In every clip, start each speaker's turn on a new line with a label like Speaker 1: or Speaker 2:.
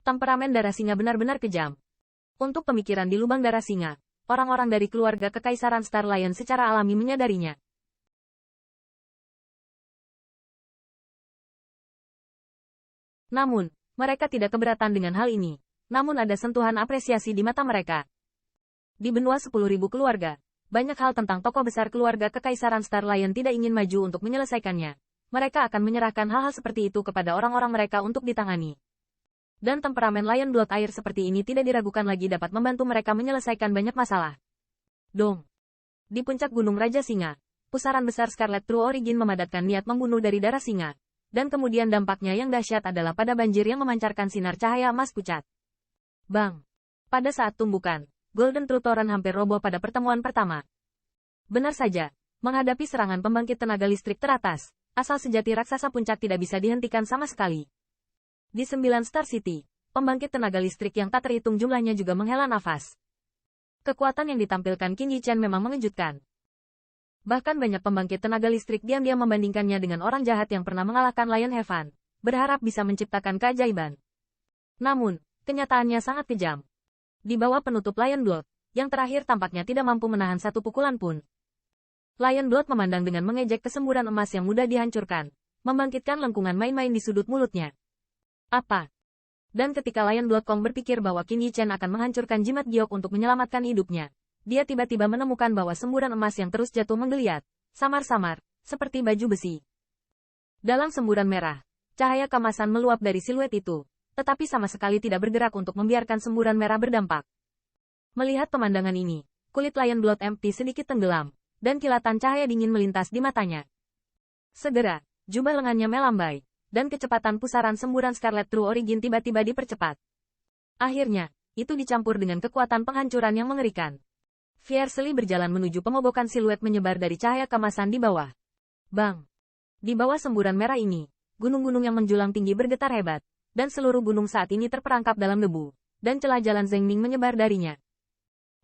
Speaker 1: Temperamen darah singa benar-benar kejam. Untuk pemikiran di lubang darah singa, orang-orang dari keluarga Kekaisaran Star Lion secara alami menyadarinya. Namun, mereka tidak keberatan dengan hal ini. Namun ada sentuhan apresiasi di mata mereka. Di benua 10.000 keluarga, banyak hal tentang tokoh besar keluarga Kekaisaran Star Lion tidak ingin maju untuk menyelesaikannya. Mereka akan menyerahkan hal-hal seperti itu kepada orang-orang mereka untuk ditangani. Dan temperamen Lion Blood air seperti ini tidak diragukan lagi dapat membantu mereka menyelesaikan banyak masalah. Dong. Di puncak Gunung Raja Singa, pusaran besar Scarlet True Origin memadatkan niat membunuh dari darah singa. Dan kemudian dampaknya yang dahsyat adalah pada banjir yang memancarkan sinar cahaya emas pucat. Bang. Pada saat tumbukan, Golden True Torrent hampir roboh pada pertemuan pertama. Benar saja, menghadapi serangan pembangkit tenaga listrik teratas, asal sejati raksasa puncak tidak bisa dihentikan sama sekali. Di 9 Star City, pembangkit tenaga listrik yang tak terhitung jumlahnya juga menghela nafas. Kekuatan yang ditampilkan Qin Yichen memang mengejutkan. Bahkan banyak pembangkit tenaga listrik diam-diam membandingkannya dengan orang jahat yang pernah mengalahkan Lion Heaven, berharap bisa menciptakan keajaiban. Namun, kenyataannya sangat kejam. Di bawah penutup Lion Blood, yang terakhir tampaknya tidak mampu menahan satu pukulan pun. Lion Blood memandang dengan mengejek kesemburan emas yang mudah dihancurkan, membangkitkan lengkungan main-main di sudut mulutnya. Apa? Dan ketika Lion Blood Kong berpikir bahwa Qin Yichen akan menghancurkan jimat giok untuk menyelamatkan hidupnya, dia tiba-tiba menemukan bahwa semburan emas yang terus jatuh menggeliat, samar-samar, seperti baju besi. Dalam semburan merah, cahaya kemasan meluap dari siluet itu, tetapi sama sekali tidak bergerak untuk membiarkan semburan merah berdampak. Melihat pemandangan ini, kulit Lion Blood Empty sedikit tenggelam, dan kilatan cahaya dingin melintas di matanya. Segera, jubah lengannya melambai, dan kecepatan pusaran semburan Scarlet True Origin tiba-tiba dipercepat. Akhirnya, itu dicampur dengan kekuatan penghancuran yang mengerikan. Fiercely berjalan menuju pengobokan siluet menyebar dari cahaya kemasan di bawah. Bang! Di bawah semburan merah ini, gunung-gunung yang menjulang tinggi bergetar hebat, dan seluruh gunung saat ini terperangkap dalam debu, dan celah jalan Zhengming menyebar darinya.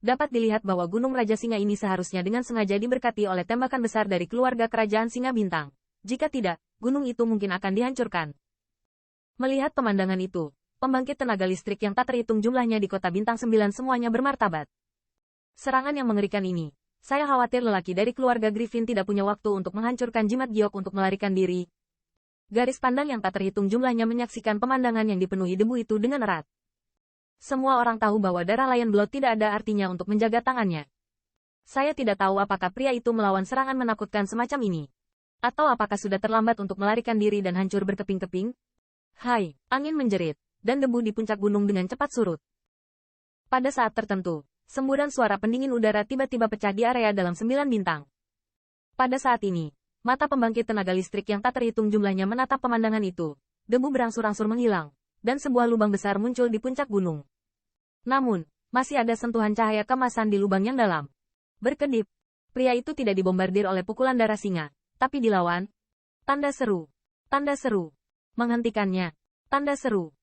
Speaker 1: Dapat dilihat bahwa Gunung Raja Singa ini seharusnya dengan sengaja diberkati oleh tembakan besar dari keluarga kerajaan Singa Bintang. Jika tidak, gunung itu mungkin akan dihancurkan. Melihat pemandangan itu, pembangkit tenaga listrik yang tak terhitung jumlahnya di kota Bintang 9 semuanya bermartabat. Serangan yang mengerikan ini, saya khawatir lelaki dari keluarga Griffin tidak punya waktu untuk menghancurkan jimat giok untuk melarikan diri. Garis pandang yang tak terhitung jumlahnya menyaksikan pemandangan yang dipenuhi debu itu dengan erat. Semua orang tahu bahwa darah Lion Blood tidak ada artinya untuk menjaga tangannya. Saya tidak tahu apakah pria itu melawan serangan menakutkan semacam ini. Atau apakah sudah terlambat untuk melarikan diri dan hancur berkeping-keping? Hai, angin menjerit, dan debu di puncak gunung dengan cepat surut. Pada saat tertentu, semburan suara pendingin udara tiba-tiba pecah di area dalam 9 bintang. Pada saat ini, mata pembangkit tenaga listrik yang tak terhitung jumlahnya menatap pemandangan itu. Debu berangsur-angsur menghilang, dan sebuah lubang besar muncul di puncak gunung. Namun, masih ada sentuhan cahaya kemasan di lubang yang dalam. Berkedip, pria itu tidak dibombardir oleh pukulan darah singa, tapi dilawan. Tanda seru. Tanda seru. Menghentikannya. Tanda seru.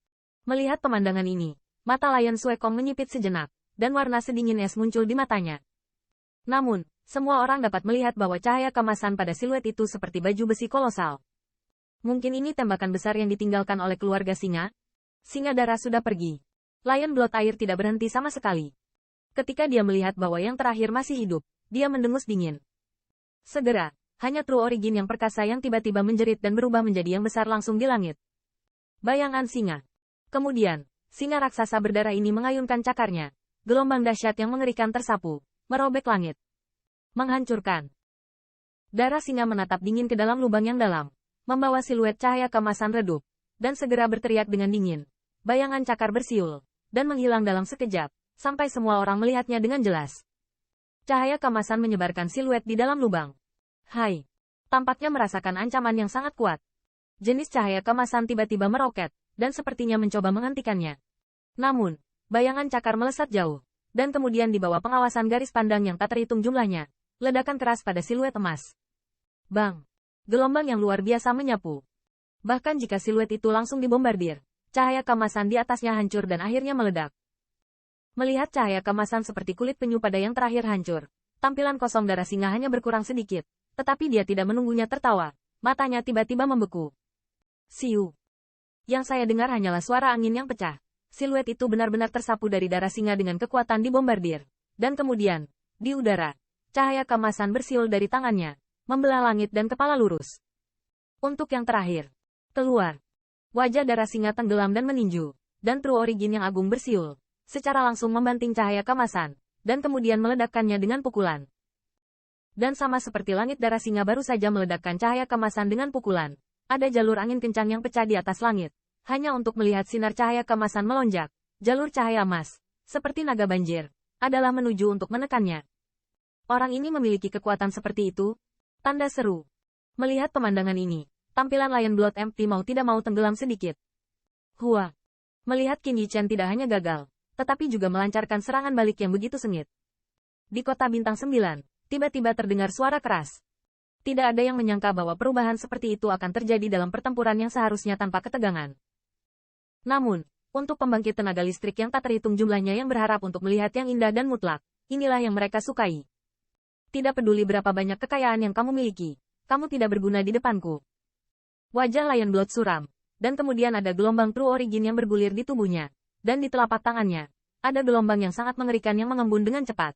Speaker 1: Melihat pemandangan ini, mata Lion Suekong menyipit sejenak, dan warna sedingin es muncul di matanya. Namun, semua orang dapat melihat bahwa cahaya kemasan pada siluet itu seperti baju besi kolosal. Mungkin ini tembakan besar yang ditinggalkan oleh keluarga singa? Singa darah sudah pergi. Lion Blood air tidak berhenti sama sekali. Ketika dia melihat bahwa yang terakhir masih hidup, dia mendengus dingin. Segera, hanya True Origin yang perkasa yang tiba-tiba menjerit dan berubah menjadi yang besar langsung di langit. Bayangan singa. Kemudian, singa raksasa berdarah ini mengayunkan cakarnya. Gelombang dahsyat yang mengerikan tersapu, merobek langit. Menghancurkan. Darah singa menatap dingin ke dalam lubang yang dalam, membawa siluet cahaya kemasan redup, dan segera berteriak dengan dingin. Bayangan cakar bersiul, dan menghilang dalam sekejap, sampai semua orang melihatnya dengan jelas. Cahaya kemasan menyebarkan siluet di dalam lubang. Hai. Tampaknya merasakan ancaman yang sangat kuat. Jenis cahaya kemasan tiba-tiba meroket, dan sepertinya mencoba menghentikannya. Namun, bayangan cakar melesat jauh, dan kemudian di bawah pengawasan garis pandang yang tak terhitung jumlahnya, ledakan keras pada siluet emas. Bang! Gelombang yang luar biasa menyapu. Bahkan jika siluet itu langsung dibombardir, cahaya kemasan di atasnya hancur dan akhirnya meledak. Melihat cahaya kemasan seperti kulit penyu pada yang terakhir hancur, tampilan kosong darah singa hanya berkurang sedikit. Tetapi dia tidak menunggunya tertawa, matanya tiba-tiba membeku. Siu. Yang saya dengar hanyalah suara angin yang pecah. Siluet itu benar-benar tersapu dari darah singa dengan kekuatan dibombardir. Dan kemudian, di udara, cahaya keemasan bersiul dari tangannya, membelah langit dan kepala lurus. Untuk yang terakhir, keluar. Wajah darah singa tenggelam dan meninju, dan True Origin yang agung bersiul, secara langsung membanting cahaya keemasan, dan kemudian meledakkannya dengan pukulan. Dan sama seperti langit darah singa baru saja meledakkan cahaya keemasan dengan pukulan, ada jalur angin kencang yang pecah di atas langit, hanya untuk melihat sinar cahaya keemasan melonjak. Jalur cahaya emas, seperti naga banjir, adalah menuju untuk menekannya. Orang ini memiliki kekuatan seperti itu? Tanda seru. Melihat pemandangan ini, tampilan Lion Blood Empty mau tidak mau tenggelam sedikit. Hua. Melihat Qin Yichen tidak hanya gagal, tetapi juga melancarkan serangan balik yang begitu sengit. Di kota bintang 9, tiba-tiba terdengar suara keras. Tidak ada yang menyangka bahwa perubahan seperti itu akan terjadi dalam pertempuran yang seharusnya tanpa ketegangan. Namun, untuk pembangkit tenaga listrik yang tak terhitung jumlahnya yang berharap untuk melihat yang indah dan mutlak, inilah yang mereka sukai. Tidak peduli berapa banyak kekayaan yang kamu miliki, kamu tidak berguna di depanku. Wajah Lion Blood suram, dan kemudian ada gelombang True Origin yang bergulir di tubuhnya, dan di telapak tangannya, ada gelombang yang sangat mengerikan yang mengembun dengan cepat.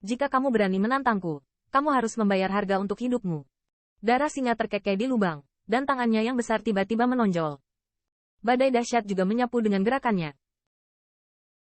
Speaker 1: Jika kamu berani menantangku, kamu harus membayar harga untuk hidupmu. Darah singa terkekeh di lubang, dan tangannya yang besar tiba-tiba menonjol. Badai dahsyat juga menyapu dengan gerakannya,